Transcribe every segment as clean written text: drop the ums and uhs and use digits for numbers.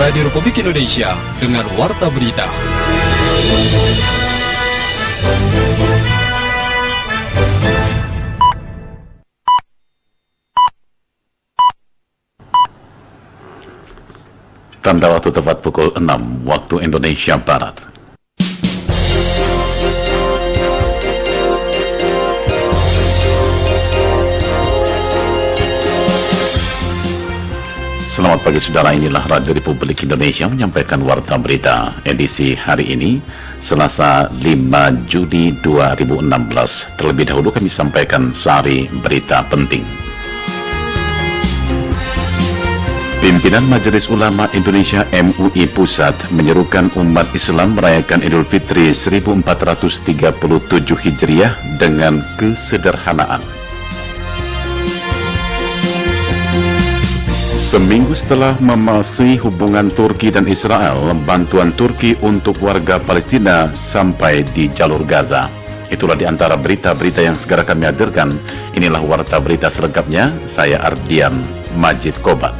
Radio Republik Indonesia dengan Warta Berita. Tanda waktu tepat pukul 6 waktu Indonesia Barat. Selamat pagi saudara, inilah Radio Republik Indonesia menyampaikan Warta Berita edisi hari ini, Selasa 5 Juli 2016. Terlebih dahulu kami sampaikan sari berita penting. Pimpinan Majelis Ulama Indonesia MUI Pusat menyerukan umat Islam merayakan Idul Fitri 1437 Hijriah dengan kesederhanaan. Seminggu setelah memasuki hubungan Turki dan Israel, bantuan Turki untuk warga Palestina sampai di jalur Gaza. Itulah di antara berita-berita yang segera kami hadirkan. Inilah Warta Berita selengkapnya. Saya Ardian Majid Kobat.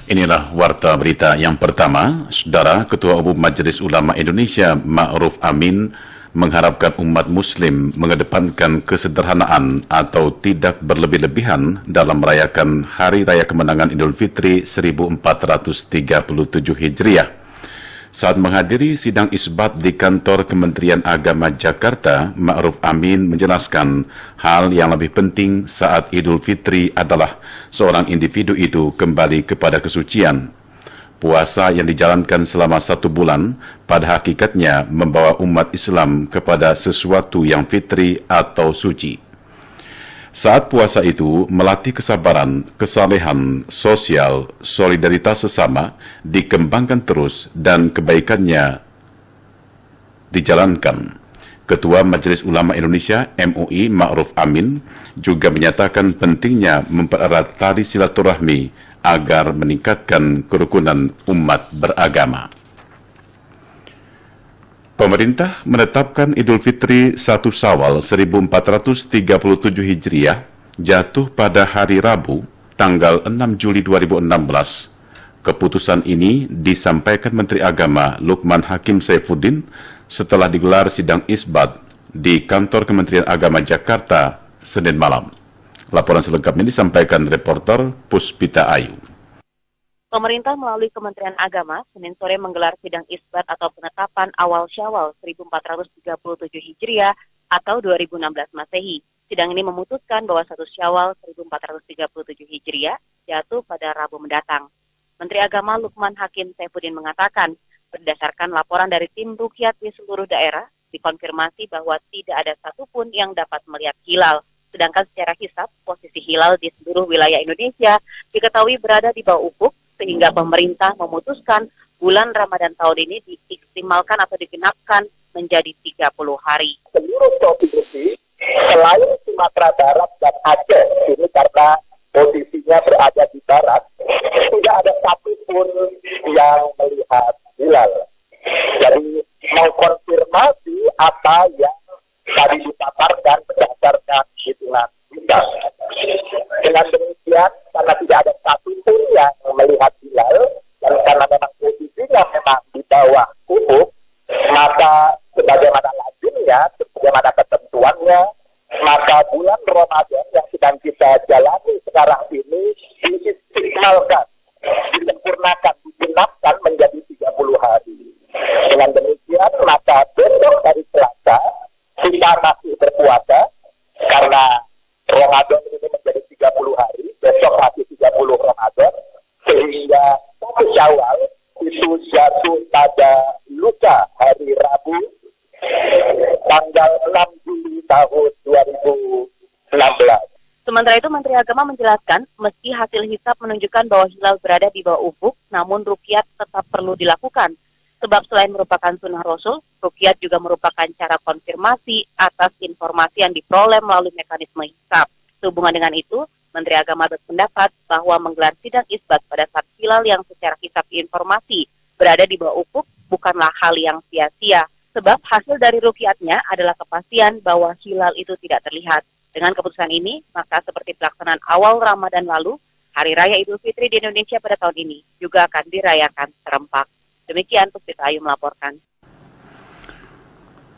Inilah Warta Berita yang pertama. Saudara, Ketua Umum Majelis Ulama Indonesia Ma'ruf Amin mengharapkan umat muslim mengedepankan kesederhanaan atau tidak berlebih-lebihan dalam merayakan Hari Raya Kemenangan Idul Fitri 1437 Hijriah. Saat menghadiri sidang isbat di kantor Kementerian Agama Jakarta, Ma'ruf Amin menjelaskan hal yang lebih penting saat Idul Fitri adalah seorang individu itu kembali kepada kesucian. Puasa yang dijalankan selama 1 bulan pada hakikatnya membawa umat Islam kepada sesuatu yang fitri atau suci. Saat puasa itu melatih kesabaran, kesalehan, sosial, solidaritas sesama, dikembangkan terus dan kebaikannya dijalankan. Ketua Majelis Ulama Indonesia MUI Ma'ruf Amin juga menyatakan pentingnya mempererat tali silaturahmi agar meningkatkan kerukunan umat beragama. Pemerintah menetapkan Idul Fitri 1 Syawal 1437 Hijriah jatuh pada hari Rabu, tanggal 6 Juli 2016. Keputusan ini disampaikan Menteri Agama Lukman Hakim Saifuddin setelah digelar sidang isbat di kantor Kementerian Agama Jakarta Senin malam. Laporan selengkapnya disampaikan reporter Puspita Ayu. Pemerintah melalui Kementerian Agama Senin sore menggelar sidang isbat atau penetapan awal Syawal 1437 Hijriah atau 2016 Masehi. Sidang ini memutuskan bahwa 1 Syawal 1437 Hijriah jatuh pada Rabu mendatang. Menteri Agama Lukman Hakim Saifuddin mengatakan, berdasarkan laporan dari tim Ruqyat di seluruh daerah, dikonfirmasi bahwa tidak ada satupun yang dapat melihat hilal. Sedangkan secara hisab, posisi hilal di seluruh wilayah Indonesia diketahui berada di bawah ufuk, sehingga pemerintah memutuskan bulan Ramadan tahun ini diistimalkan atau digenapkan menjadi 30 hari. Seluruh provinsi selain Sumatera Barat dan Aceh, ini karena posisinya berada di barat, tidak ada satupun yang melihat hilal. Jadi mengkonfirmasi apa yang tadi dipaparkan berdasarkan hitungan kita. Dengan demikian, karena tidak ada satupun yang melihat hilal, dan karena memang posisinya memang di bawah ufuk, maka sebagaimana lazimnya, sebagaimana ketentuannya, maka bulan Ramadan yang sedang kita jalani sekarang ini diistiqmalkan dimaksimalkan, disempurnakan, digenapkan menjadi 30 hari. Dengan demikian, maka besok dari Selasa kita masih berpuasa karena Ramadan ini menjadi 30 hari, besok masih 30 Ramadan, sehingga 1 Syawal itu jatuh pada lusa hari Rabu tanggal 6 Juli tahun 2016. Sementara itu, Menteri Agama menjelaskan, meski hasil hisab menunjukkan bahwa hilal berada di bawah ufuk, namun ruqyat tetap perlu dilakukan. Sebab selain merupakan sunnah Rasul, ruqyat juga merupakan cara konfirmasi atas informasi yang diperoleh melalui mekanisme hisab. Sehubungan dengan itu, Menteri Agama berpendapat bahwa menggelar sidang isbat pada saat hilal yang secara hisab informasi berada di bawah ufuk bukanlah hal yang sia-sia. Sebab hasil dari ruqyatnya adalah kepastian bahwa hilal itu tidak terlihat. Dengan keputusan ini, maka seperti pelaksanaan awal Ramadan lalu, Hari Raya Idul Fitri di Indonesia pada tahun ini juga akan dirayakan serempak. Demikian Puspita Ayu melaporkan.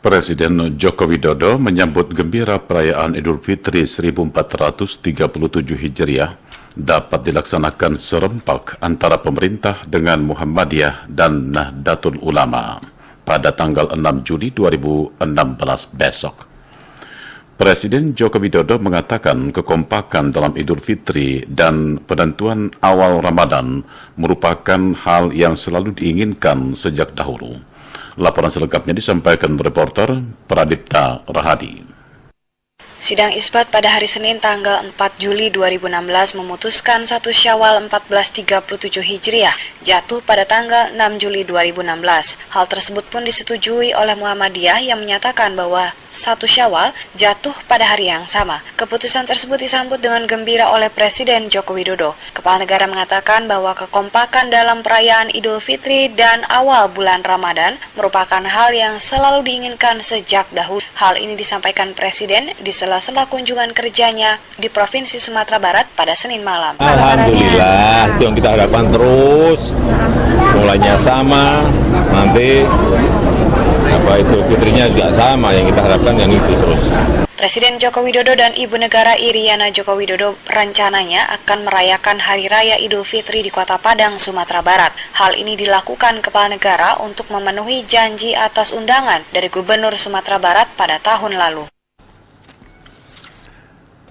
Presiden Joko Widodo menyambut gembira perayaan Idul Fitri 1437 Hijriah dapat dilaksanakan serempak antara pemerintah dengan Muhammadiyah dan Nahdlatul Ulama pada tanggal 6 Juli 2016 besok. Presiden Joko Widodo mengatakan kekompakan dalam Idul Fitri dan penentuan awal Ramadan merupakan hal yang selalu diinginkan sejak dahulu. Laporan selengkapnya disampaikan reporter Pradipta Rahadi. Sidang isbat pada hari Senin tanggal 4 Juli 2016 memutuskan 1 Syawal 1437 Hijriah jatuh pada tanggal 6 Juli 2016. Hal tersebut pun disetujui oleh Muhammadiyah yang menyatakan bahwa 1 Syawal jatuh pada hari yang sama. Keputusan tersebut disambut dengan gembira oleh Presiden Joko Widodo. Kepala negara mengatakan bahwa kekompakan dalam perayaan Idul Fitri dan awal bulan Ramadan merupakan hal yang selalu diinginkan sejak dahulu. Hal ini disampaikan Presiden di sela-sela kunjungan kerjanya di Provinsi Sumatera Barat pada Senin malam. Alhamdulillah, itu yang kita harapkan terus. Mulainya sama, nanti Idul Fitrinya juga sama, yang kita harapkan yang itu terus. Presiden Joko Widodo dan Ibu Negara Iriana Joko Widodo rencananya akan merayakan Hari Raya Idul Fitri di Kota Padang, Sumatera Barat. Hal ini dilakukan Kepala Negara untuk memenuhi janji atas undangan dari Gubernur Sumatera Barat pada tahun lalu.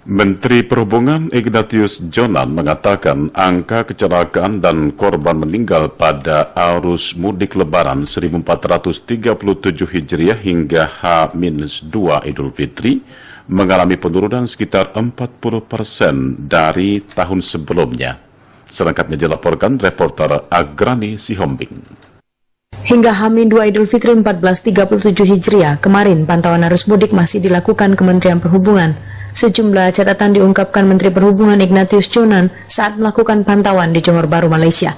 Menteri Perhubungan Ignatius Jonan mengatakan angka kecelakaan dan korban meninggal pada arus mudik Lebaran 1437 Hijriah hingga H-2 Idul Fitri mengalami penurunan sekitar 40% dari tahun sebelumnya. Selengkapnya dilaporkan reporter Agrani Sihombing. Hingga H-2 Idul Fitri 1437 Hijriah, kemarin pantauan arus mudik masih dilakukan Kementerian Perhubungan. Sejumlah catatan diungkapkan Menteri Perhubungan Ignatius Jonan saat melakukan pantauan di Johor Bahru, Malaysia.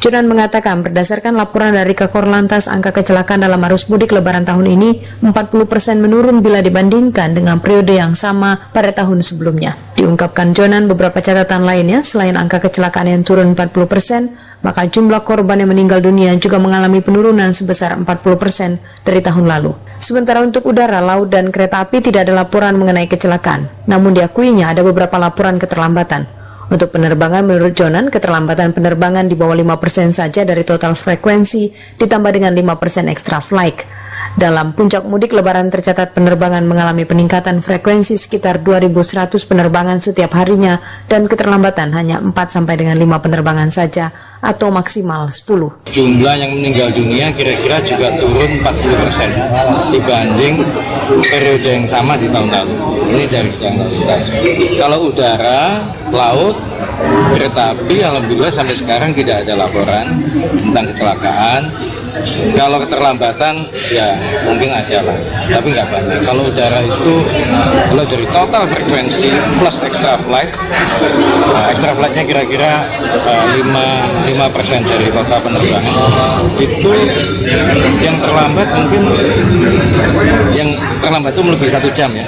Jonan mengatakan berdasarkan laporan dari Kakor Lantas, angka kecelakaan dalam arus mudik Lebaran tahun ini 40% menurun bila dibandingkan dengan periode yang sama pada tahun sebelumnya. Diungkapkan Jonan beberapa catatan lainnya, selain angka kecelakaan yang turun 40%, maka jumlah korban yang meninggal dunia juga mengalami penurunan sebesar 40% dari tahun lalu. Sementara untuk udara, laut, dan kereta api tidak ada laporan mengenai kecelakaan, namun diakuinya ada beberapa laporan keterlambatan. Untuk penerbangan, menurut Jonan, keterlambatan penerbangan di bawah 5% saja dari total frekuensi, ditambah dengan 5% extra flight. Dalam puncak mudik Lebaran tercatat penerbangan mengalami peningkatan frekuensi sekitar 2.100 penerbangan setiap harinya dan keterlambatan hanya 4 sampai dengan 5 penerbangan saja atau maksimal 10. Jumlah yang meninggal dunia kira-kira juga turun 40% dibanding periode yang sama di tahun lalu. Ini dari bidang lalu lintas. Kalau udara, laut, kereta api, alhamdulillah sampai sekarang tidak ada laporan tentang kecelakaan. Kalau keterlambatan ya mungkin ada lah, tapi nggak banyak. Kalau udara itu, kalau dari total frekuensi plus extra flightnya kira-kira 5% dari total penerbangan. Itu yang terlambat mungkin, yang terlambat itu melebihi 1 jam ya.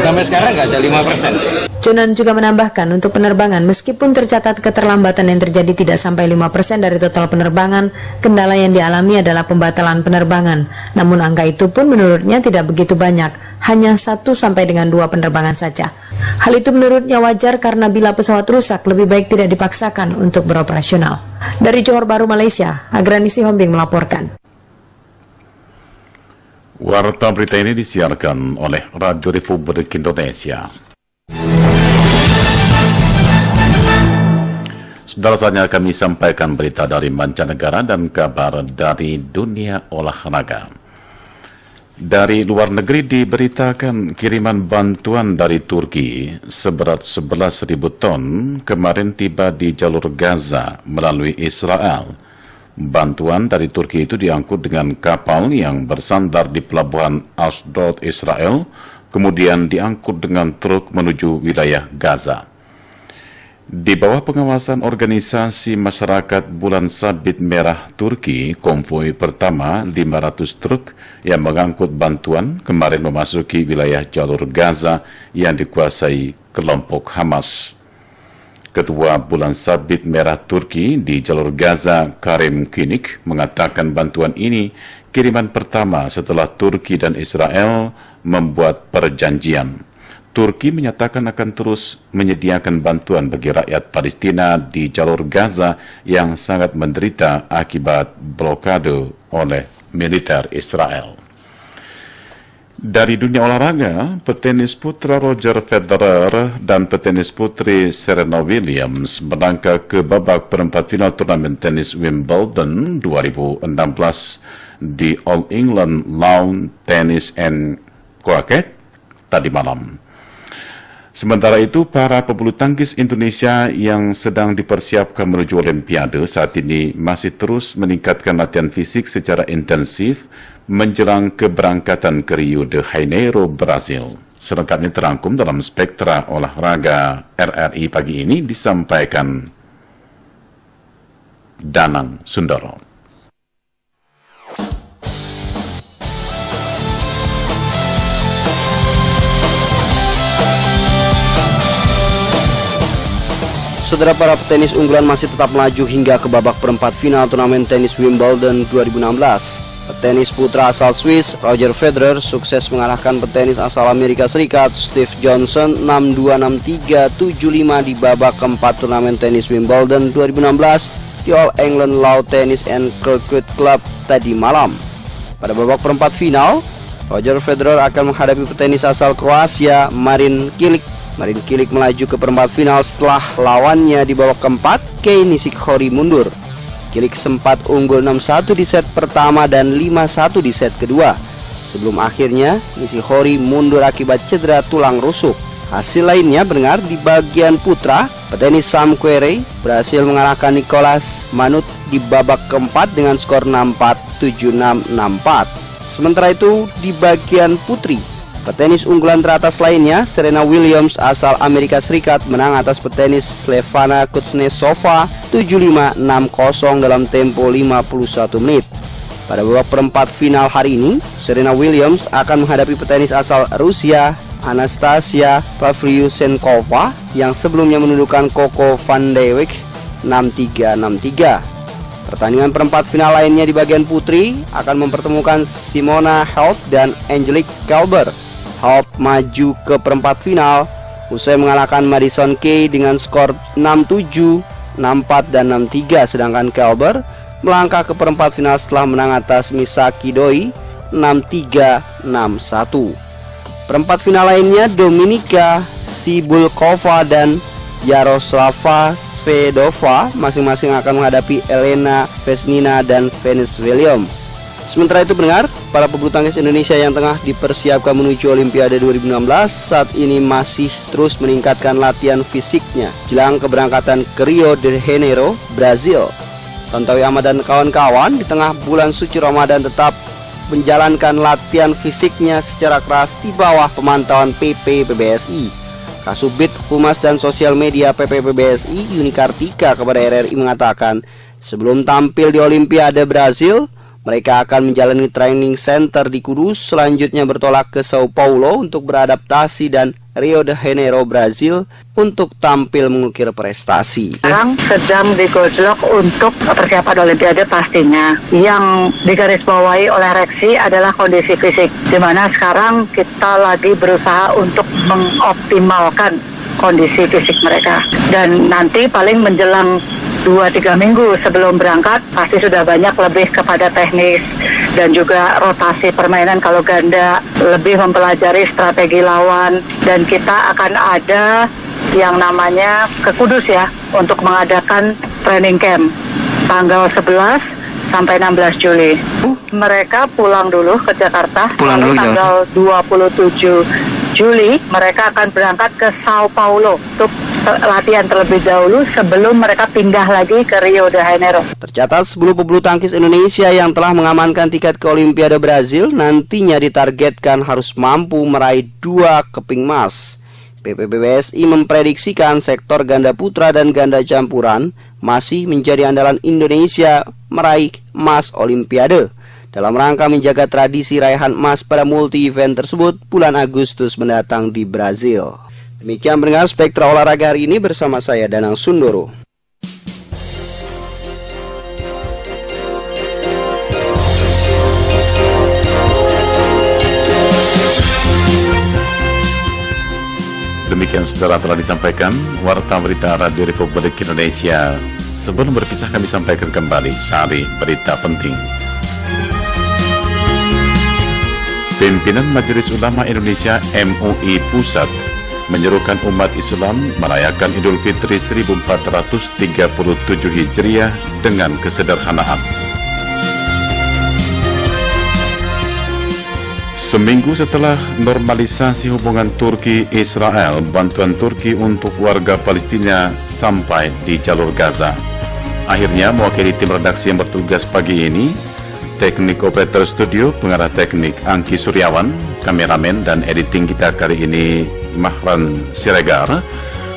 Sampai sekarang nggak ada 5%. Jonan juga menambahkan untuk penerbangan meskipun tercatat keterlambatan yang terjadi tidak sampai 5% dari total penerbangan, kendala yang dialami adalah pembatalan penerbangan. Namun angka itu pun menurutnya tidak begitu banyak, hanya 1 sampai dengan 2 penerbangan saja. Hal itu menurutnya wajar karena bila pesawat rusak lebih baik tidak dipaksakan untuk beroperasional. Dari Johor Bahru, Malaysia, Agrani Sihombing melaporkan. Warta berita ini disiarkan oleh Radio Republik Indonesia. Saudara, saatnya kami sampaikan berita dari mancanegara dan kabar dari dunia olahraga. Dari luar negeri diberitakan kiriman bantuan dari Turki seberat 11.000 ton kemarin tiba di jalur Gaza melalui Israel. Bantuan dari Turki itu diangkut dengan kapal yang bersandar di pelabuhan Ashdod, Israel, kemudian diangkut dengan truk menuju wilayah Gaza. Di bawah pengawasan organisasi masyarakat Bulan Sabit Merah Turki, konvoi pertama 500 truk yang mengangkut bantuan kemarin memasuki wilayah jalur Gaza yang dikuasai kelompok Hamas. Ketua Bulan Sabit Merah Turki di jalur Gaza, Karim Kinik, mengatakan bantuan ini kiriman pertama setelah Turki dan Israel membuat perjanjian. Turki menyatakan akan terus menyediakan bantuan bagi rakyat Palestina di jalur Gaza yang sangat menderita akibat blokade oleh militer Israel. Dari dunia olahraga, petenis putra Roger Federer dan petenis putri Serena Williams melangkah ke babak perempat final turnamen tenis Wimbledon 2016 di All England Lawn Tennis and Croquet tadi malam. Sementara itu, para pebulu tangkis Indonesia yang sedang dipersiapkan menuju Olimpiade saat ini masih terus meningkatkan latihan fisik secara intensif menjelang keberangkatan ke Rio de Janeiro, Brazil. Selengkapnya terangkum dalam Spektra Olahraga RRI pagi ini disampaikan Danang Sundoro. Saudara, para petenis unggulan masih tetap melaju hingga ke babak perempat final turnamen tenis Wimbledon 2016. Petenis putra asal Swiss, Roger Federer, sukses mengalahkan petenis asal Amerika Serikat, Steve Johnson, 6-2, 6-3, 7-5 di babak keempat turnamen tenis Wimbledon 2016 di All England Lawn Tennis and Croquet Club tadi malam. Pada babak perempat final, Roger Federer akan menghadapi petenis asal Kroasia, Marin Cilic. Marin Cilic melaju ke perempat final setelah lawannya di babak keempat, Kei Nishikori, mundur. Cilic sempat unggul 6-1 di set pertama dan 5-1 di set kedua. Sebelum akhirnya Nishikori mundur akibat cedera tulang rusuk. Hasil lainnya berdengar di bagian putra, petenis Sam Querrey berhasil mengalahkan Nicolas Manut di babak keempat dengan skor 6-4, 7-6, 6-4. Sementara itu di bagian putri, petenis unggulan teratas lainnya, Serena Williams asal Amerika Serikat menang atas petenis Slevana Kuznetsova 7-5, 6-0 dalam tempo 51 menit. Pada babak perempat final hari ini, Serena Williams akan menghadapi petenis asal Rusia, Anastasia Pavlyuchenkova, yang sebelumnya menundukkan Coco Van de Wijk 6-3, 6-3. Pertandingan perempat final lainnya di bagian putri akan mempertemukan Simona Halep dan Angelique Kerber. Halep maju ke perempat final usai mengalahkan Madison Keys dengan skor 6-7, 6-4, dan 6-3, sedangkan Kerber melangkah ke perempat final setelah menang atas Misaki Doi 6-3, 6-1. Perempat final lainnya, Dominika Cibulkova dan Yaroslava Svedova masing-masing akan menghadapi Elena Vesnina dan Venus Williams. Sementara itu pendengar, para pebulu tangkis Indonesia yang tengah dipersiapkan menuju Olimpiade 2016 saat ini masih terus meningkatkan latihan fisiknya jelang keberangkatan ke Rio de Janeiro, Brazil. Tontowi Ahmad dan kawan-kawan di tengah bulan suci Ramadan tetap menjalankan latihan fisiknya secara keras di bawah pemantauan PP PBSI. Kasubit Humas dan Sosial Media PP PBSI Yuni Kartika kepada RRI mengatakan, sebelum tampil di Olimpiade Brazil, Mereka akan menjalani training center di Kudus, selanjutnya bertolak ke Sao Paulo untuk beradaptasi dan Rio de Janeiro, Brazil untuk tampil mengukir prestasi. Sekarang sedang digojlok untuk persiapan Olimpiade pastinya. Yang digarisbawahi oleh Reksi adalah kondisi fisik, di mana sekarang kita lagi berusaha untuk mengoptimalkan kondisi fisik mereka. Dan nanti paling menjelang 2-3 minggu sebelum berangkat pasti sudah banyak lebih kepada teknis dan juga rotasi permainan. Kalau ganda lebih mempelajari strategi lawan, dan kita akan ada yang namanya ke Kudus ya untuk mengadakan training camp tanggal 11 sampai 16 Juli. Mereka pulang dulu ke Jakarta. Lalu tanggal 27 Juli mereka akan berangkat ke Sao Paulo untuk latihan terlebih dahulu sebelum mereka pindah lagi ke Rio de Janeiro. Tercatat 10 pebulu tangkis Indonesia yang telah mengamankan tiket ke Olimpiade Brazil nantinya ditargetkan harus mampu meraih 2 keping emas. PPBSI memprediksikan sektor ganda putra dan ganda campuran masih menjadi andalan Indonesia meraih emas Olimpiade. Dalam rangka menjaga tradisi raihan emas pada multi-event tersebut bulan Agustus mendatang di Brazil. Demikian pendengar Spektra Olahraga hari ini bersama saya Danang Sundoro. Demikian saudara telah disampaikan Warta Berita Radio Republik Indonesia. Sebelum berpisah kami sampaikan kembali sehari berita penting. Pimpinan Majelis Ulama Indonesia MUI Pusat menyerukan umat Islam merayakan Idul Fitri 1437 Hijriah dengan kesederhanaan. Seminggu setelah normalisasi hubungan Turki-Israel, bantuan Turki untuk warga Palestina sampai di jalur Gaza. Akhirnya mewakili tim redaksi yang bertugas pagi ini, teknik operator studio, pengarah teknik Angki Suryawan, kameramen dan editing kita kali ini Mahran Siregar,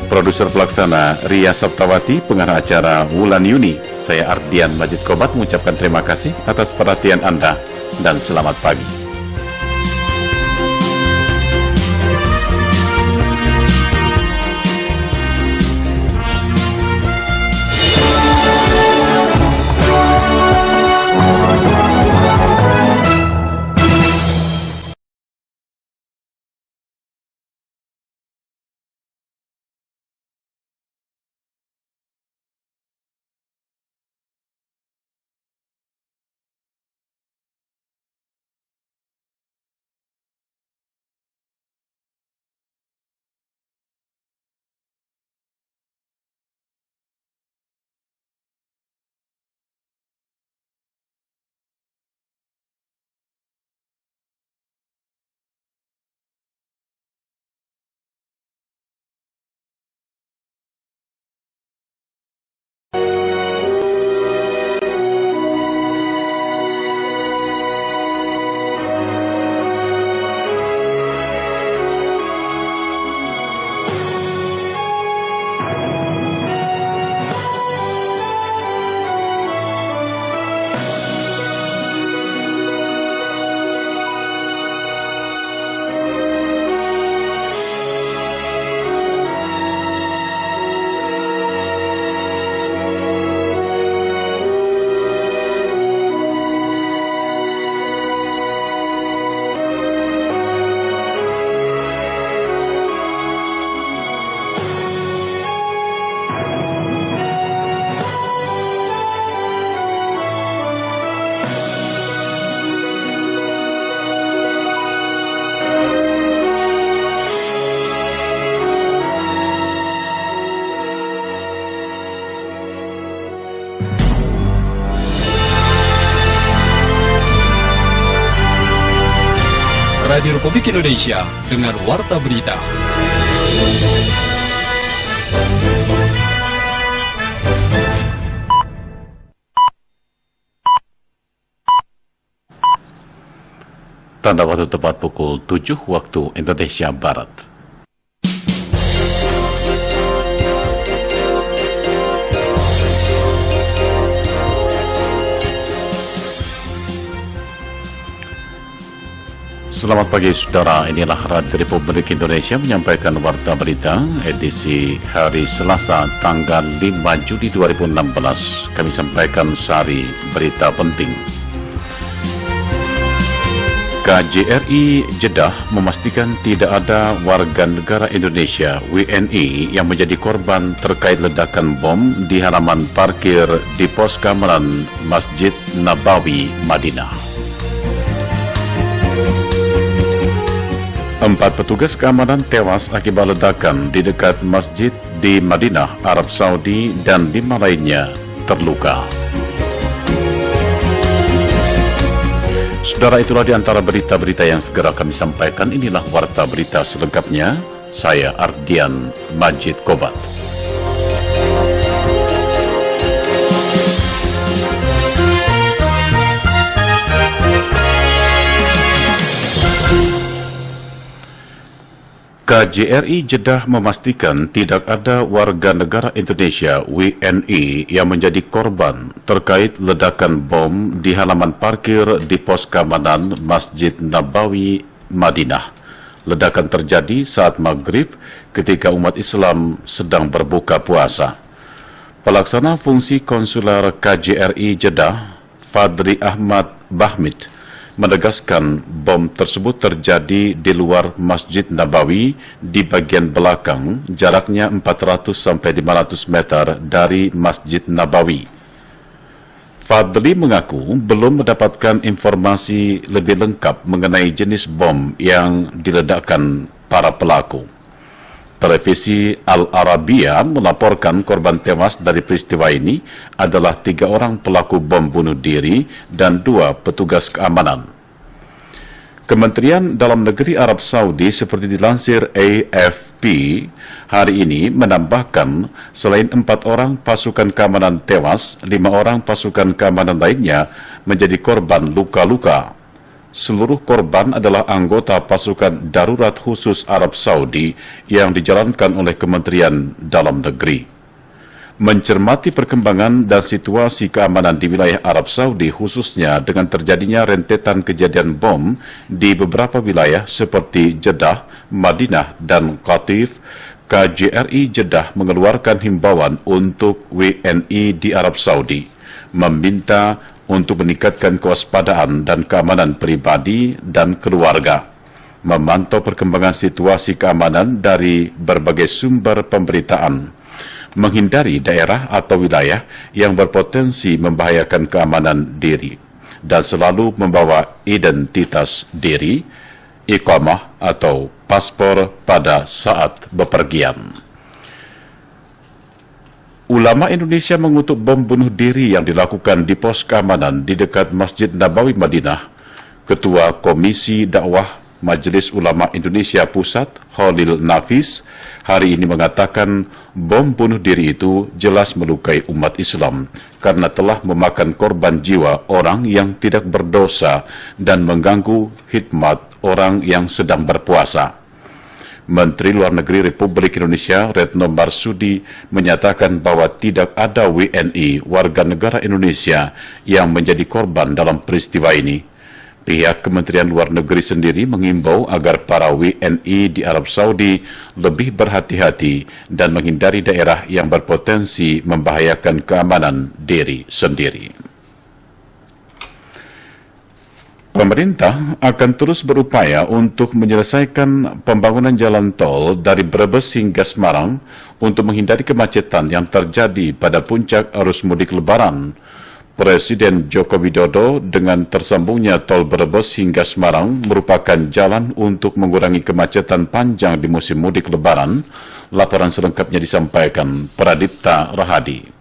produser pelaksana Ria Saptawati, pengarah acara Wulan Yuni. Saya Ardian Majid Kobat mengucapkan terima kasih atas perhatian Anda dan selamat pagi. Radio Republik Indonesia dengan Warta Berita. Tanda waktu tepat pukul 7 waktu Indonesia Barat. Selamat pagi saudara, inilah Radio Republik Indonesia menyampaikan warta berita edisi hari Selasa tanggal 5 Juli 2016. Kami sampaikan sehari berita penting. KJRI Jeddah memastikan tidak ada warga negara Indonesia WNI yang menjadi korban terkait ledakan bom di halaman parkir di pos keamanan Masjid Nabawi, Madinah. 4 petugas keamanan tewas akibat ledakan di dekat masjid di Madinah, Arab Saudi, dan 5 lainnya terluka. Saudara, itulah di antara berita-berita yang segera kami sampaikan. Inilah warta berita selengkapnya. Saya Ardian Majid Kobat. KJRI Jeddah memastikan tidak ada warga negara Indonesia WNI yang menjadi korban terkait ledakan bom di halaman parkir di pos keamanan Masjid Nabawi, Madinah. Ledakan terjadi saat maghrib ketika umat Islam sedang berbuka puasa. Pelaksana fungsi konsuler KJRI Jeddah, Fadri Ahmad Bahmid, menegaskan bom tersebut terjadi di luar Masjid Nabawi di bagian belakang, jaraknya 400-500 meter dari Masjid Nabawi. Fadli mengaku belum mendapatkan informasi lebih lengkap mengenai jenis bom yang diledakkan para pelaku. Televisi Al-Arabiya melaporkan korban tewas dari peristiwa ini adalah 3 orang pelaku bom bunuh diri dan 2 petugas keamanan. Kementerian Dalam Negeri Arab Saudi seperti dilansir AFP hari ini menambahkan selain 4 orang pasukan keamanan tewas, 5 orang pasukan keamanan lainnya menjadi korban luka-luka. Seluruh korban adalah anggota pasukan darurat khusus Arab Saudi yang dijalankan oleh Kementerian Dalam Negeri. Mencermati perkembangan dan situasi keamanan di wilayah Arab Saudi khususnya dengan terjadinya rentetan kejadian bom di beberapa wilayah seperti Jeddah, Madinah, dan Qatif, KJRI Jeddah mengeluarkan himbauan untuk WNI di Arab Saudi, meminta untuk meningkatkan kewaspadaan dan keamanan pribadi dan keluarga, memantau perkembangan situasi keamanan dari berbagai sumber pemberitaan, menghindari daerah atau wilayah yang berpotensi membahayakan keamanan diri, dan selalu membawa identitas diri, iqamah atau paspor pada saat bepergian. Ulama Indonesia mengutuk bom bunuh diri yang dilakukan di pos keamanan di dekat Masjid Nabawi, Madinah. Ketua Komisi Dakwah Majelis Ulama Indonesia Pusat, Khalil Nafis, hari ini mengatakan bom bunuh diri itu jelas melukai umat Islam karena telah memakan korban jiwa orang yang tidak berdosa dan mengganggu khidmat orang yang sedang berpuasa. Menteri Luar Negeri Republik Indonesia Retno Marsudi menyatakan bahwa tidak ada WNI warga negara Indonesia yang menjadi korban dalam peristiwa ini. Pihak Kementerian Luar Negeri sendiri mengimbau agar para WNI di Arab Saudi lebih berhati-hati dan menghindari daerah yang berpotensi membahayakan keamanan diri sendiri. Pemerintah akan terus berupaya untuk menyelesaikan pembangunan jalan tol dari Brebes hingga Semarang untuk menghindari kemacetan yang terjadi pada puncak arus mudik Lebaran. Presiden Joko Widodo dengan tersambungnya tol Brebes hingga Semarang merupakan jalan untuk mengurangi kemacetan panjang di musim mudik Lebaran. Laporan selengkapnya disampaikan Pradipta Rahadi.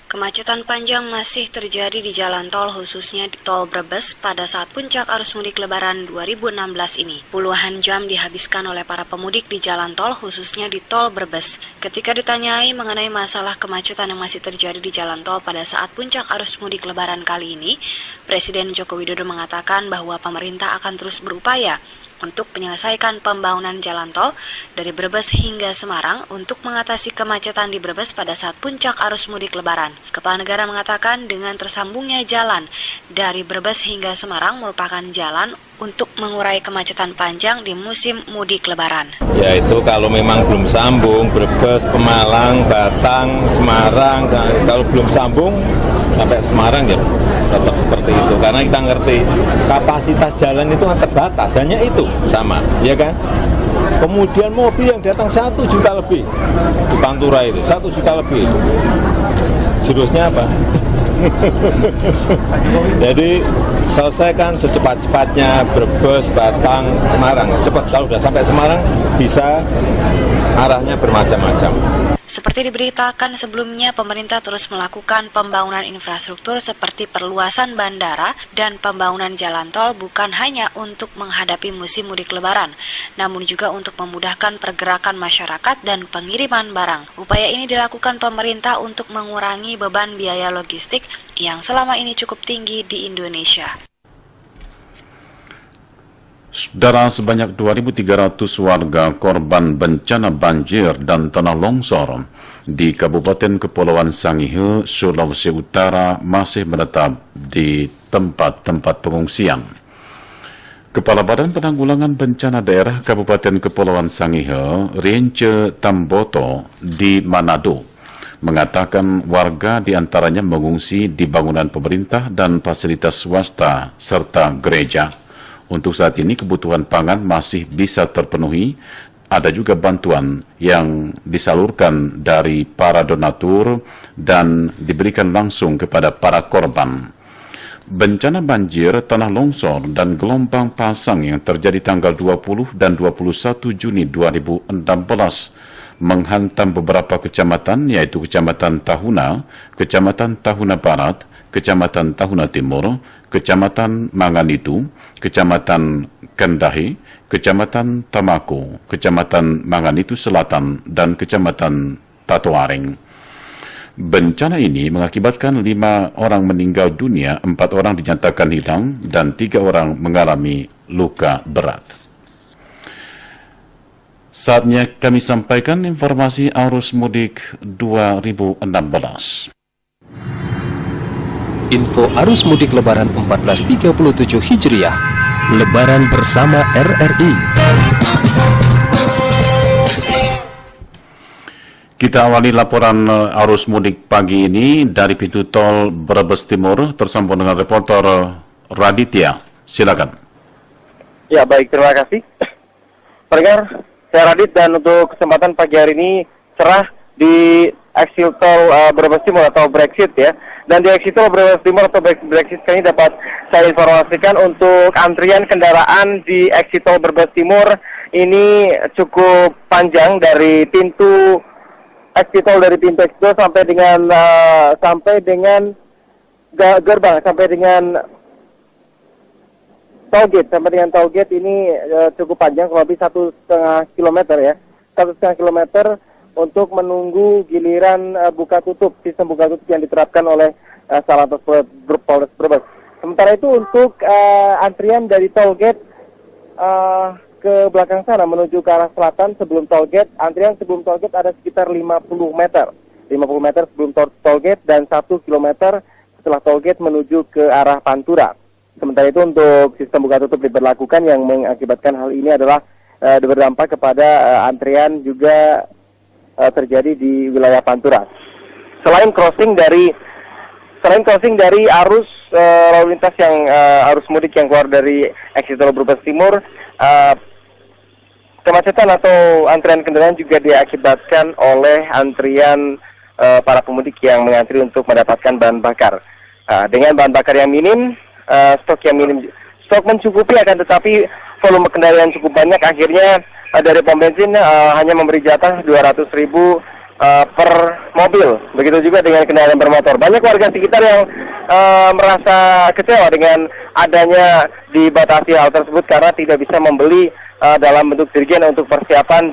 Kemacetan panjang masih terjadi di jalan tol khususnya di tol Brebes pada saat puncak arus mudik Lebaran 2016 ini. Puluhan jam dihabiskan oleh para pemudik di jalan tol khususnya di tol Brebes. Ketika ditanyai mengenai masalah kemacetan yang masih terjadi di jalan tol pada saat puncak arus mudik Lebaran kali ini, Presiden Joko Widodo mengatakan bahwa pemerintah akan terus berupaya untuk menyelesaikan pembangunan jalan tol dari Brebes hingga Semarang untuk mengatasi kemacetan di Brebes pada saat puncak arus mudik Lebaran. Kepala Negara mengatakan dengan tersambungnya jalan dari Brebes hingga Semarang merupakan jalan untuk mengurai kemacetan panjang di musim mudik Lebaran. Yaitu kalau memang belum sambung, Brebes, Pemalang, Batang, Semarang, kalau belum sambung sampai Semarang ya tetap seperti itu. Karena kita ngerti kapasitas jalan itu terbatas, hanya itu sama, ya kan? Kemudian mobil yang datang 1 juta lebih di Pantura itu, 1 juta lebih. Jurusnya apa? Jadi selesaikan secepat-cepatnya Brebes, Batang, Semarang. Cepat, kalau sudah sampai Semarang bisa arahnya bermacam-macam. Seperti diberitakan sebelumnya, pemerintah terus melakukan pembangunan infrastruktur seperti perluasan bandara dan pembangunan jalan tol bukan hanya untuk menghadapi musim mudik Lebaran, namun juga untuk memudahkan pergerakan masyarakat dan pengiriman barang. Upaya ini dilakukan pemerintah untuk mengurangi beban biaya logistik yang selama ini cukup tinggi di Indonesia. Saudara, sebanyak 2.300 warga korban bencana banjir dan tanah longsor di Kabupaten Kepulauan Sangihe, Sulawesi Utara masih menetap di tempat-tempat pengungsian. Kepala Badan Penanggulangan Bencana Daerah Kabupaten Kepulauan Sangihe, Rience Tamboto di Manado, mengatakan warga diantaranya mengungsi di bangunan pemerintah dan fasilitas swasta serta gereja. Untuk saat ini kebutuhan pangan masih bisa terpenuhi. Ada juga bantuan yang disalurkan dari para donatur dan diberikan langsung kepada para korban. Bencana banjir, tanah longsor, dan gelombang pasang yang terjadi tanggal 20 dan 21 Juni 2016 menghantam beberapa kecamatan, yaitu Kecamatan Tahuna, Kecamatan Tahuna Barat, Kecamatan Tahuna Timur, Kecamatan Manganitu, Kecamatan Kendahi, Kecamatan Tamako, Kecamatan Manganitu Selatan, dan Kecamatan Tatoaring. Bencana ini mengakibatkan 5 orang meninggal dunia, 4 orang dinyatakan hilang, dan 3 orang mengalami luka berat. Saatnya kami sampaikan informasi arus mudik 2016. Info arus mudik Lebaran 1437 Hijriah. Lebaran bersama RRI. Kita awali laporan arus mudik pagi ini dari pintu tol Brebes Timur, tersambung dengan reporter Raditya. Silakan. Ya, baik, terima kasih. Pendengar, saya Radit, dan untuk kesempatan pagi hari ini cerah di exit tol Brebes Timur atau Brexit ya. Dan di exit tol Brebes Timur atau Brexit kali ini dapat saya informasikan untuk antrian kendaraan di exit tol Brebes Timur ini cukup panjang dari pintu exit tol, dari pintu exit tol sampai dengan gerbang, sampai dengan toll gate ini cukup panjang, kurang lebih 1,5 kilometer ya, 1,5 kilometer untuk menunggu giliran sistem buka tutup yang diterapkan oleh Salantas Polres Brebes. Sementara itu untuk antrian dari toll gate ke belakang sana menuju ke arah selatan sebelum toll gate, antrian sebelum toll gate ada sekitar 50 meter sebelum toll gate dan 1 kilometer setelah toll gate menuju ke arah Pantura. Sementara itu untuk sistem buka tutup diberlakukan yang mengakibatkan hal ini adalah berdampak kepada antrian juga terjadi di wilayah Pantura. Selain crossing dari arus lalu lintas yang arus mudik yang keluar dari exit tol Brebes Timur, kemacetan atau antrian kendaraan juga diakibatkan oleh antrian para pemudik yang mengantri untuk mendapatkan bahan bakar. Dengan bahan bakar yang minim, stok mencukupi, akan tetapi volume kendaraan cukup banyak, akhirnya dari pom bensin hanya memberi jatah 200.000 per mobil. Begitu juga dengan kendaraan bermotor. Banyak warga sekitar yang merasa kecewa dengan adanya dibatasi hal tersebut karena tidak bisa membeli dalam bentuk jerigen untuk persiapan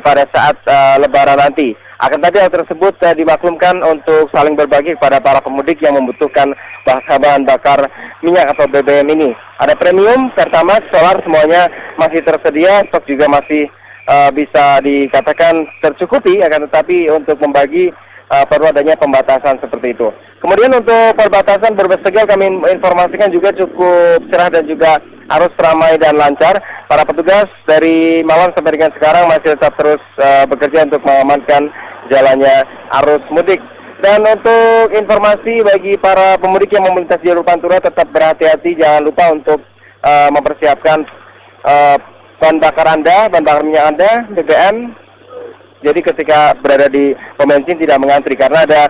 pada saat Lebaran nanti. Akan tetapi hal tersebut dimaklumkan untuk saling berbagi kepada para pemudik yang membutuhkan bahan bakar minyak atau BBM ini. Ada premium, Pertamax, solar, semuanya masih tersedia, stok juga masih bisa dikatakan tercukupi, akan tetapi untuk membagi perlu adanya pembatasan seperti itu. Kemudian untuk perbatasan Brebes Tegal kami informasikan juga cukup cerah dan juga arus ramai dan lancar. Para petugas dari malam sampai dengan sekarang masih tetap terus bekerja untuk mengamankan jalannya arus mudik. Dan untuk informasi bagi para pemudik yang melintas jalur Pantura, tetap berhati-hati, jangan lupa untuk mempersiapkan bahan bakar Anda, bahan bakar minyak Anda, BBM. Jadi ketika berada di pom bensin tidak mengantri, karena ada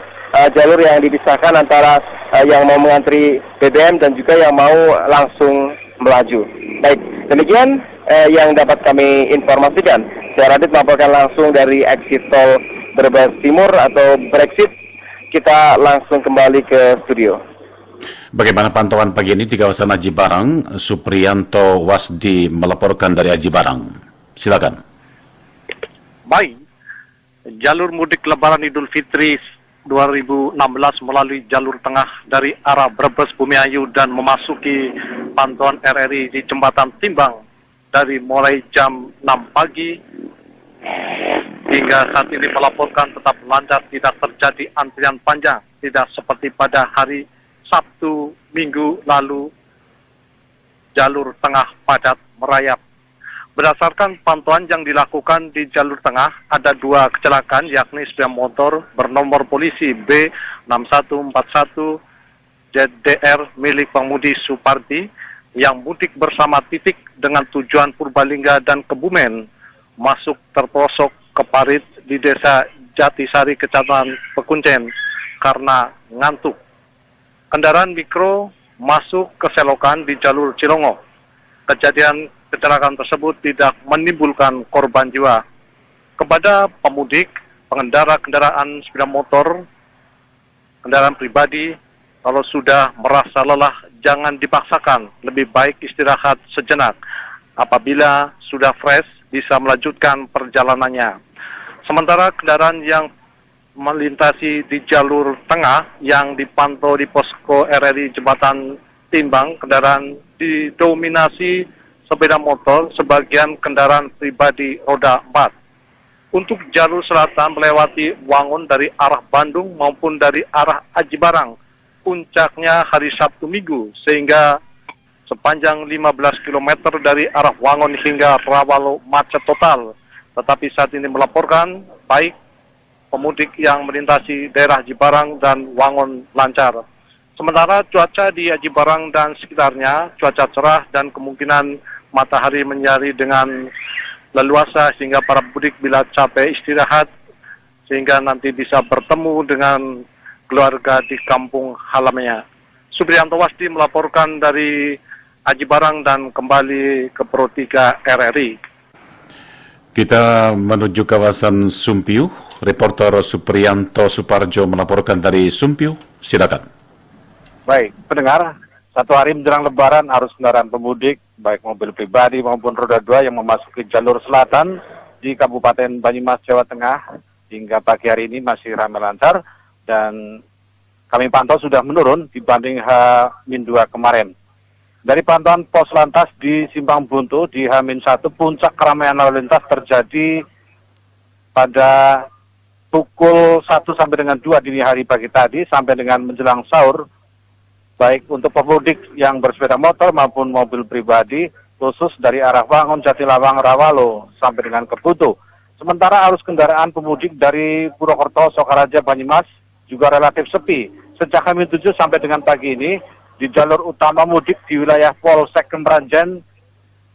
jalur yang dipisahkan antara yang mau mengantri BBM dan juga yang mau langsung melaju. Baik, demikian yang dapat kami informasikan. Saya Radit melaporkan langsung dari exit tol Brebes Timur atau Brexit. Kita langsung kembali ke studio. Bagaimana pantauan pagi ini di kawasan Aji Barang? Supriyanto Wasdi melaporkan dari Aji Barang. Silakan. Baik, jalur mudik Lebaran Idul Fitri 2016 melalui jalur tengah dari arah Brebes Bumiayu dan memasuki pantauan RRI di Jembatan Timbang dari mulai jam 6 pagi hingga saat ini melaporkan tetap lancar, tidak terjadi antrian panjang, tidak seperti pada hari Sabtu Minggu lalu jalur tengah padat merayap. Berdasarkan pantauan yang dilakukan di jalur tengah, ada 2 kecelakaan, yakni sepeda motor bernomor polisi B6141 ZDR milik pengemudi Supardi yang mudik bersama Titik dengan tujuan Purbalingga dan Kebumen, masuk terprosok ke parit di Desa Jatisari, Kecamatan Pekuncen karena ngantuk. Kendaraan mikro masuk ke selokan di jalur Cilongo. Kecelakaan tersebut tidak menimbulkan korban jiwa. Kepada pemudik, pengendara kendaraan sepeda motor, kendaraan pribadi, kalau sudah merasa lelah, jangan dipaksakan. Lebih baik istirahat sejenak. Apabila sudah fresh, bisa melanjutkan perjalanannya. Sementara kendaraan yang melintasi di jalur tengah yang dipantau di posko RRI Jembatan Timbang, kendaraan didominasi sepeda motor, sebagian kendaraan pribadi roda 4. Untuk jalur selatan melewati Wangun dari arah Bandung maupun dari arah Aji Barang, puncaknya hari Sabtu Minggu, sehingga sepanjang 15 km dari arah Wangun hingga Rawalo macet total. Tetapi saat ini melaporkan baik pemudik yang melintasi daerah Aji Barang dan Wangun lancar. Sementara cuaca di Aji Barang dan sekitarnya cuaca cerah dan kemungkinan matahari menyari dengan leluasa sehingga para pemudik bila capek istirahat sehingga nanti bisa bertemu dengan keluarga di kampung halamannya. Supriyanto Wasdi melaporkan dari Aji Barang dan kembali ke Pro 3 RRI. Kita menuju kawasan Sumpiuh. Reporter Supriyanto Suparjo melaporkan dari Sumpiuh. Silakan. Baik, pendengar, satu hari menjelang Lebaran, arus kendaraan pemudik, baik mobil pribadi maupun roda 2 yang memasuki jalur selatan di Kabupaten Banyumas, Jawa Tengah, hingga pagi hari ini masih ramai lancar, dan kami pantau sudah menurun dibanding H-2 kemarin. Dari pantauan pos lantas di Simpang Buntu di H-1, puncak keramaian lalu lintas terjadi pada pukul 1 sampai dengan 2 dini hari pagi tadi sampai dengan menjelang sahur, baik untuk pemudik yang bersepeda motor maupun mobil pribadi, khusus dari arah Wangun, Jatilawang, Rawalo sampai dengan Kebutu. Sementara arus kendaraan pemudik dari Purwokerto, Sokaraja, Banyumas juga relatif sepi. Sejak H-7 sampai dengan pagi ini, di jalur utama mudik di wilayah Polsek Kemranjen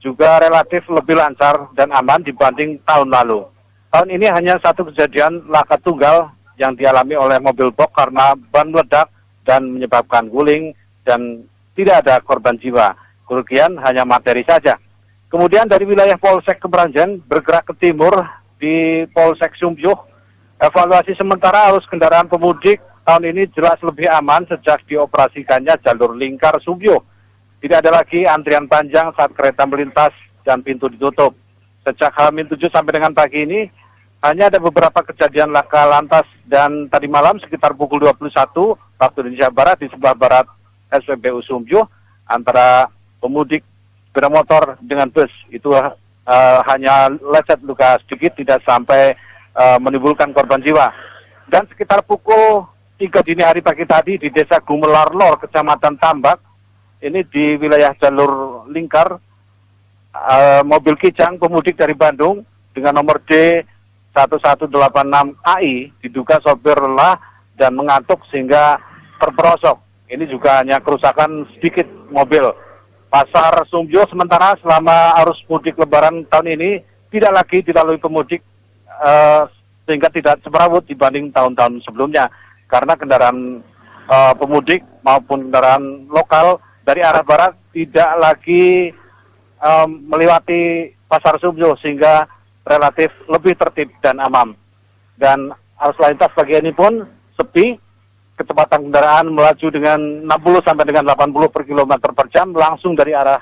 juga relatif lebih lancar dan aman dibanding tahun lalu. Tahun ini hanya satu kejadian laka tunggal yang dialami oleh mobil box karena ban meledak dan menyebabkan guling dan tidak ada korban jiwa. Kerugian hanya materi saja. Kemudian dari wilayah Polsek Kemranjen bergerak ke timur di Polsek Sumpiuh. Evaluasi sementara arus kendaraan pemudik tahun ini jelas lebih aman sejak dioperasikannya jalur lingkar Sumpiuh. Tidak ada lagi antrian panjang saat kereta melintas dan pintu ditutup. Sejak H-7 sampai dengan pagi ini, hanya ada beberapa kejadian laka lantas dan tadi malam sekitar pukul 21 waktu Indonesia Barat di sebelah barat SPBU Sumbyo antara pemudik sepeda motor dengan bus itu hanya lecet luka sedikit, tidak sampai menimbulkan korban jiwa. Dan sekitar pukul 3 dini hari pagi tadi di Desa Gumelar Lor, Kecamatan Tambak, ini di wilayah jalur lingkar, mobil Kijang pemudik dari Bandung dengan nomor D1186AI diduga sopir lelah dan mengantuk sehingga terperosok. Ini juga hanya kerusakan sedikit mobil. Pasar Sumbyo sementara selama arus mudik Lebaran tahun ini tidak lagi dilalui pemudik sehingga tidak semerawut dibanding tahun-tahun sebelumnya karena kendaraan pemudik maupun kendaraan lokal dari arah barat tidak lagi melewati Pasar Sumbyo sehingga relatif lebih tertib dan aman. Dan arus lalu lintas pagi ini pun sepi, kecepatan kendaraan melaju dengan 60 sampai dengan 80 per kilometer per jam langsung dari arah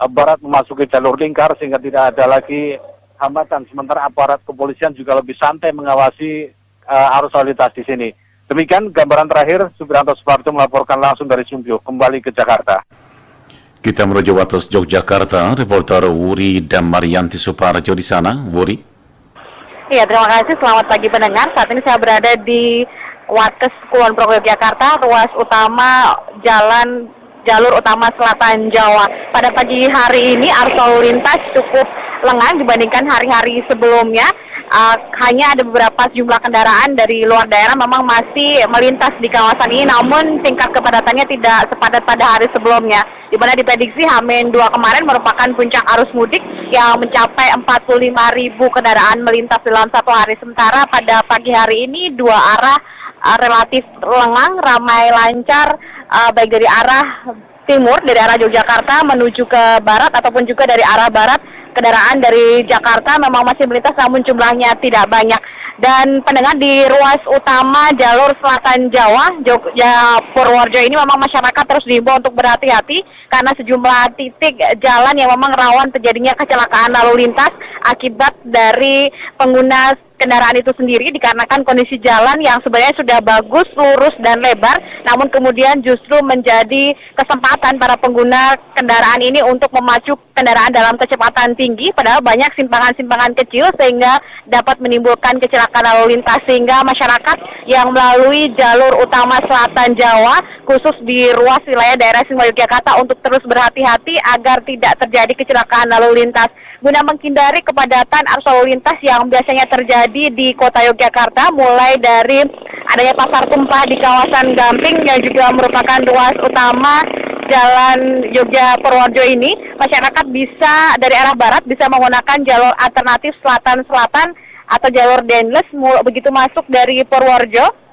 barat memasuki jalur lingkar sehingga tidak ada lagi hambatan. Sementara aparat kepolisian juga lebih santai mengawasi arus lalu lintas di sini. Demikian gambaran terakhir, Subiranto Suparto melaporkan langsung dari Sumbyo, kembali ke Jakarta. Kita menuju Wates Yogyakarta, reporter Wuri Damaryanti Suparjo di sana. Wuri. Iya, terima kasih. Selamat pagi pendengar. Saat ini saya berada di Wates Kulon Progo Yogyakarta, ruas utama jalur utama Selatan Jawa. Pada pagi hari ini arus lalu lintas cukup lengang dibandingkan hari-hari sebelumnya. Hanya ada beberapa jumlah kendaraan dari luar daerah memang masih melintas di kawasan ini, namun tingkat kepadatannya tidak sepadat pada hari sebelumnya, di mana diprediksi H-2 kemarin merupakan puncak arus mudik yang mencapai 45.000 kendaraan melintas dalam satu hari. Sementara pada pagi hari ini dua arah relatif lengang, ramai lancar, baik dari arah timur, dari arah Yogyakarta menuju ke barat ataupun juga dari arah barat. Kendaraan dari Jakarta memang masih melintas namun jumlahnya tidak banyak. Dan pendengar di ruas utama jalur Selatan Jawa, Jogja Purworejo ini memang masyarakat terus diimbau untuk berhati-hati karena sejumlah titik jalan yang memang rawan terjadinya kecelakaan lalu lintas akibat dari pengguna kendaraan itu sendiri dikarenakan kondisi jalan yang sebenarnya sudah bagus, lurus dan lebar, namun kemudian justru menjadi kesempatan para pengguna kendaraan ini untuk memacu kendaraan dalam kecepatan tinggi, padahal banyak simpangan-simpangan kecil sehingga dapat menimbulkan kecelakaan lalu lintas, sehingga masyarakat yang melalui jalur utama Selatan Jawa, khusus di ruas wilayah daerah istimewa Yogyakarta untuk terus berhati-hati agar tidak terjadi kecelakaan lalu lintas. Guna menghindari kepadatan arus lalu lintas yang biasanya terjadi di kota Yogyakarta, mulai dari adanya pasar tumpah di kawasan Gamping yang juga merupakan ruas utama Jalan Jogja Purworejo ini, masyarakat bisa dari arah barat bisa menggunakan jalur alternatif selatan-selatan atau jalur Dendles begitu masuk dari Purworejo,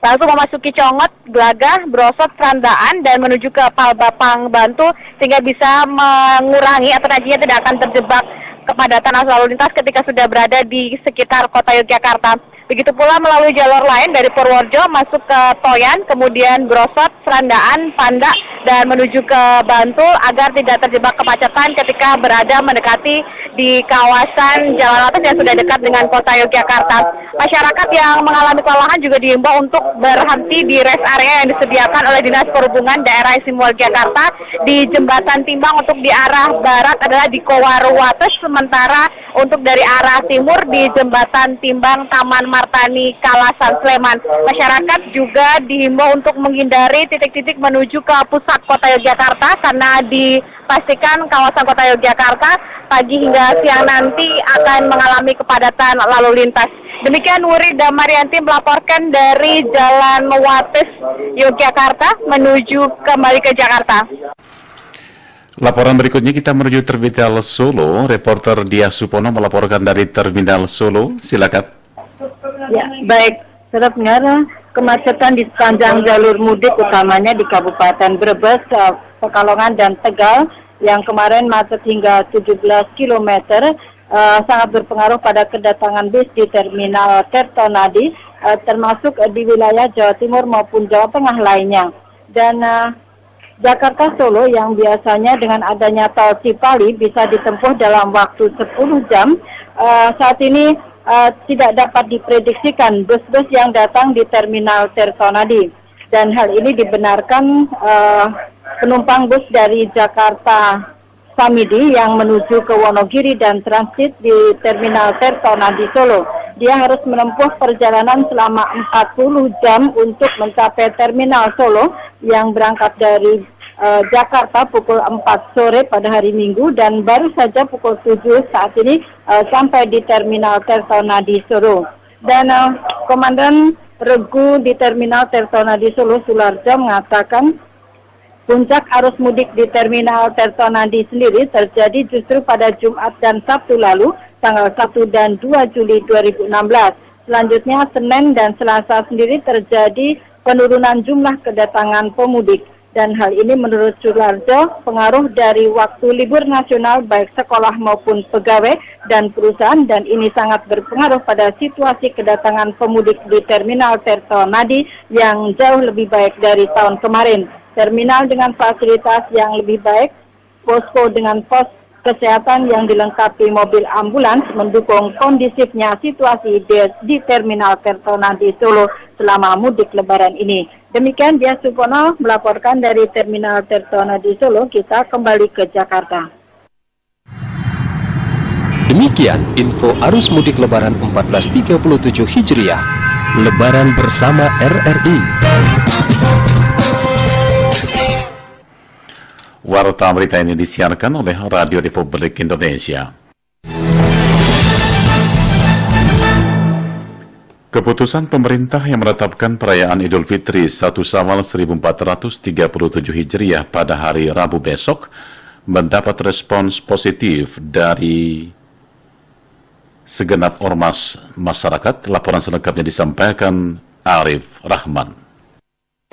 langsung memasuki Congot, Glagah, Brosot, Serandaan dan menuju ke Palbapang, Bantul, sehingga bisa mengurangi atau nantinya tidak akan terjebak kepadatan arus lalu lintas ketika sudah berada di sekitar kota Yogyakarta. Begitu pula melalui jalur lain dari Purworejo masuk ke Toyan, kemudian Brosot, Serandaan, Panda, dan menuju ke Bantul agar tidak terjebak kemacetan ketika berada mendekati di kawasan Jalan Atas yang sudah dekat dengan kota Yogyakarta. Masyarakat yang mengalami kelelahan juga diimbau untuk berhenti di rest area yang disediakan oleh Dinas Perhubungan Daerah Istimewa Yogyakarta di Jembatan Timbang. Untuk di arah barat adalah di Kowaru Wates, sementara untuk dari arah timur di Jembatan Timbang Taman Martani Kalasan Sleman. Masyarakat juga dihimbau untuk menghindari titik-titik menuju ke pusat kota Yogyakarta karena dipastikan kawasan kota Yogyakarta pagi hingga siang nanti akan mengalami kepadatan lalu lintas. Demikian Wuri Damaryanti melaporkan dari Jalan Wates Yogyakarta menuju kembali ke Jakarta. Laporan berikutnya kita menuju Terminal Solo. Reporter Dia Supono melaporkan dari Terminal Solo. Silakan. Ya, baik. Saudara pendengar, kemacetan di sepanjang jalur mudik utamanya di Kabupaten Brebes, Pekalongan dan Tegal yang kemarin macet hingga 17 km sangat berpengaruh pada kedatangan bis di Terminal Kertonadi, termasuk di wilayah Jawa Timur maupun Jawa Tengah lainnya. Dan Jakarta Solo yang biasanya dengan adanya tol Cipali bisa ditempuh dalam waktu 10 jam, saat ini tidak dapat diprediksikan bus-bus yang datang di Terminal Tirtonadi. Dan hal ini dibenarkan penumpang bus dari Jakarta Samidi yang menuju ke Wonogiri dan transit di Terminal Tirtonadi Solo. Dia harus menempuh perjalanan selama 40 jam untuk mencapai Terminal Solo yang berangkat dari Jakarta pukul 4 sore pada hari Minggu dan baru saja pukul 7 saat ini sampai di Terminal Tirtonadi Solo. Dan Komandan Regu di Terminal Tirtonadi Solo, Sularjo, mengatakan puncak arus mudik di Terminal Tirtonadi sendiri terjadi justru pada Jumat dan Sabtu lalu, tanggal 1 dan 2 Juli 2016. Selanjutnya, Senin dan Selasa sendiri terjadi penurunan jumlah kedatangan pemudik. Dan hal ini menurut Sularjo pengaruh dari waktu libur nasional baik sekolah maupun pegawai dan perusahaan, dan ini sangat berpengaruh pada situasi kedatangan pemudik di Terminal Tirtonadi yang jauh lebih baik dari tahun kemarin. Terminal dengan fasilitas yang lebih baik, posko dengan pos kesehatan yang dilengkapi mobil ambulans mendukung kondusifnya situasi di Terminal Tirtonadi Solo selama mudik Lebaran ini. Demikian Dia Supono melaporkan dari Terminal Tirtonadi Solo. Kita kembali ke Jakarta. Demikian info arus mudik Lebaran 1437 Hijriah. Lebaran bersama RRI. Warta berita ini disiarkan oleh Radio Republik Indonesia. Keputusan pemerintah yang menetapkan perayaan Idul Fitri 1 Syawal 1437 Hijriah pada hari Rabu besok mendapat respons positif dari segenap ormas masyarakat. Laporan selengkapnya disampaikan Arif Rahman.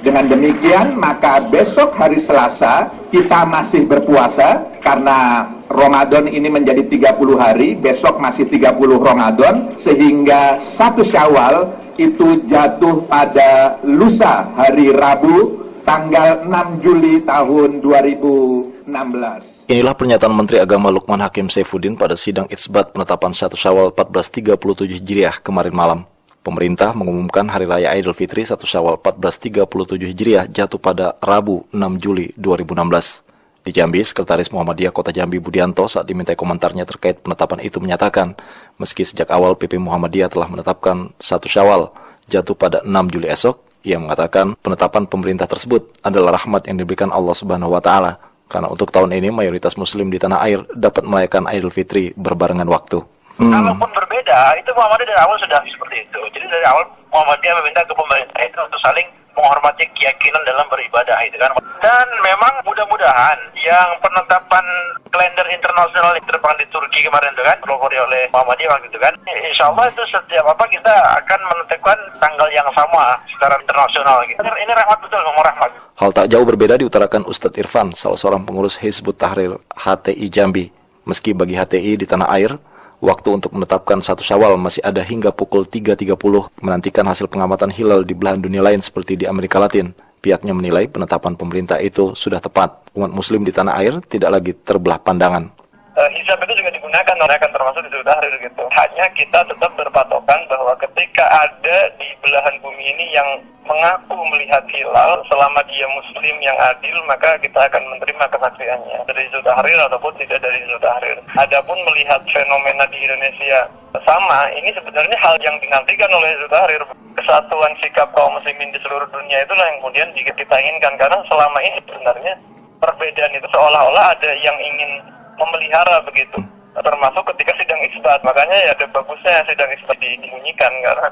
Dengan demikian, maka besok hari Selasa kita masih berpuasa karena Ramadan ini menjadi 30 hari, besok masih 30 Ramadan, sehingga 1 Syawal itu jatuh pada lusa hari Rabu tanggal 6 Juli tahun 2016. Inilah pernyataan Menteri Agama Lukman Hakim Saifuddin pada sidang Itsbat penetapan 1 Syawal 1437 Hijriah kemarin malam. Pemerintah mengumumkan Hari Raya Idul Fitri 1 Syawal 1437 Hijriah jatuh pada Rabu 6 Juli 2016. Di Jambi, Sekretaris Muhammadiyah Kota Jambi Budianto saat dimintai komentarnya terkait penetapan itu menyatakan, meski sejak awal PP Muhammadiyah telah menetapkan 1 Syawal jatuh pada 6 Juli esok, ia mengatakan penetapan pemerintah tersebut adalah rahmat yang diberikan Allah Subhanahu wa Ta'ala, karena untuk tahun ini mayoritas Muslim di tanah air dapat merayakan Idul Fitri berbarengan waktu. Kalaupun berbeda, itu Muhammadiyah dari awal sudah seperti itu. Jadi dari awal Muhammadiyah meminta ke pemerintah itu untuk saling menghormati keyakinan dalam beribadah, itu kan. Dan memang mudah-mudahan yang penetapan kalender internasional yang terbang di Turki kemarin itu kan, pelopori oleh Muhammadiyah waktu itu kan, insya Allah itu setiap apa kita akan menetapkan tanggal yang sama secara internasional. Gitu. Ini rahmat betul, semua rahmat. Hal tak jauh berbeda diutarakan Ustadz Irfan, salah seorang pengurus Hizbut Tahrir HTI Jambi. Meski bagi HTI di tanah air, waktu untuk menetapkan 1 Syawal masih ada hingga pukul 3.30 menantikan hasil pengamatan hilal di belahan dunia lain seperti di Amerika Latin. Pihaknya menilai penetapan pemerintah itu sudah tepat. Umat Muslim di tanah air tidak lagi terbelah pandangan. Hijab itu juga digunakan, akan termasuk di Hizbut Tahrir gitu. Hanya kita tetap berpatokan bahwa ketika ada di belahan bumi ini yang mengaku melihat hilal, selama dia Muslim yang adil, maka kita akan menerima kesaksiannya dari Hizbut Tahrir ataupun tidak dari Hizbut Tahrir. Adapun melihat fenomena di Indonesia sama, ini sebenarnya hal yang dinantikan oleh Hizbut Tahrir. Kesatuan sikap kaum muslimin di seluruh dunia itulah yang kemudian kita inginkan, karena selama ini sebenarnya perbedaan itu seolah-olah ada yang ingin memelihara begitu, termasuk ketika sidang isbat. Makanya ya ada bagusnya sidang isbat dibunyikan, karena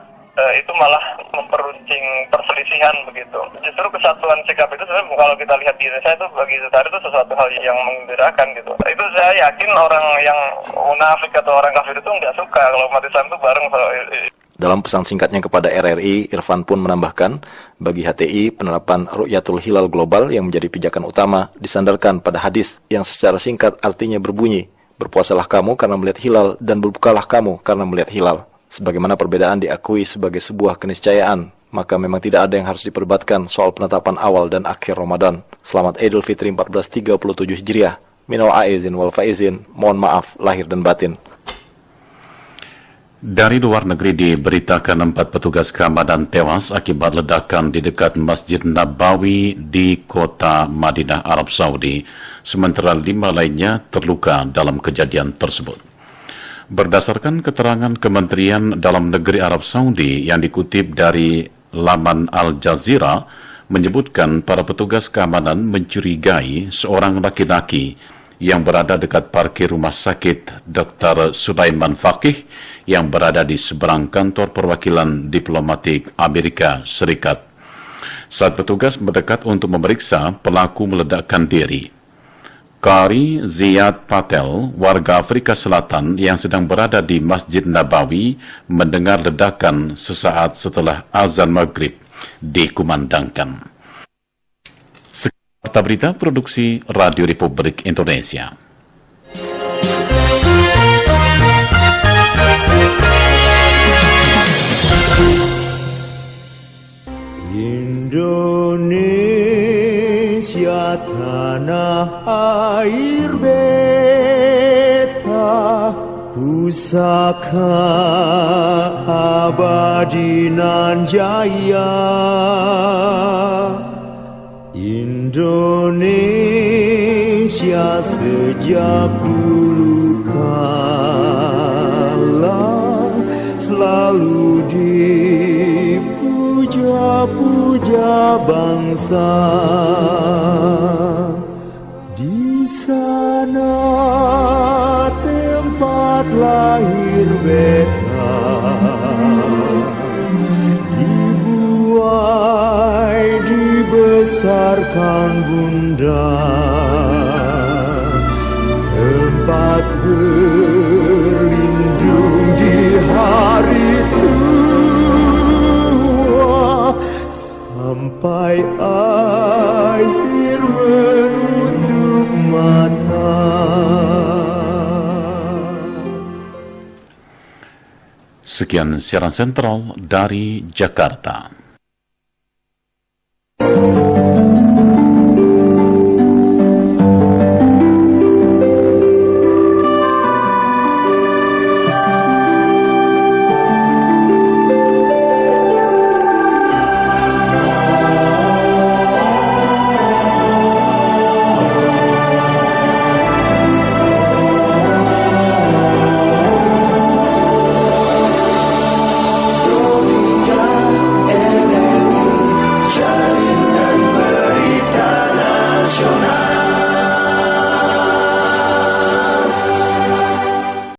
itu malah memperuncing perselisihan begitu. Justru kesatuan sikap itu sebenarnya kalau kita lihat di Indonesia itu bagi Zutar itu sesuatu hal yang menggembirakan gitu. Itu saya yakin orang yang munafik atau orang kafir itu nggak suka kalau umat Islam itu bareng. Dalam pesan singkatnya kepada RRI, Irfan pun menambahkan, bagi HTI, penerapan Ru'yatul Hilal Global yang menjadi pijakan utama disandarkan pada hadis yang secara singkat artinya berbunyi, berpuasalah kamu karena melihat hilal dan berbukalah kamu karena melihat hilal. Sebagaimana perbedaan diakui sebagai sebuah keniscayaan, maka memang tidak ada yang harus diperdebatkan soal penetapan awal dan akhir Ramadan. Selamat Idul Fitri 1437 Hijriah. Minal aizin wal faizin, mohon maaf lahir dan batin. Dari luar negeri diberitakan 4 petugas keamanan tewas akibat ledakan di dekat Masjid Nabawi di kota Madinah, Arab Saudi, sementara 5 lainnya terluka dalam kejadian tersebut. Berdasarkan keterangan Kementerian Dalam Negeri Arab Saudi yang dikutip dari laman Al Jazeera, menyebutkan para petugas keamanan mencurigai seorang laki-laki yang berada dekat parkir rumah sakit Dr. Sulaiman Faqih yang berada di seberang kantor perwakilan diplomatik Amerika Serikat. Saat petugas mendekat untuk memeriksa, pelaku meledakkan diri. Qari Ziyad Patel, warga Afrika Selatan yang sedang berada di Masjid Nabawi, mendengar ledakan sesaat setelah azan maghrib dikumandangkan. Sekitar berita produksi Radio Republik Indonesia. Indonesia tanah air beta, pusaka abadi nan jaya. Indonesia sejak dulu kala selalu dipuja-puja bangsa. Di sana tempat lahir beta, dibuai dibesarkan bunda, tempat berlindung di hari tua, sampai akhir menutup mata. Sekian siaran sentral dari Jakarta.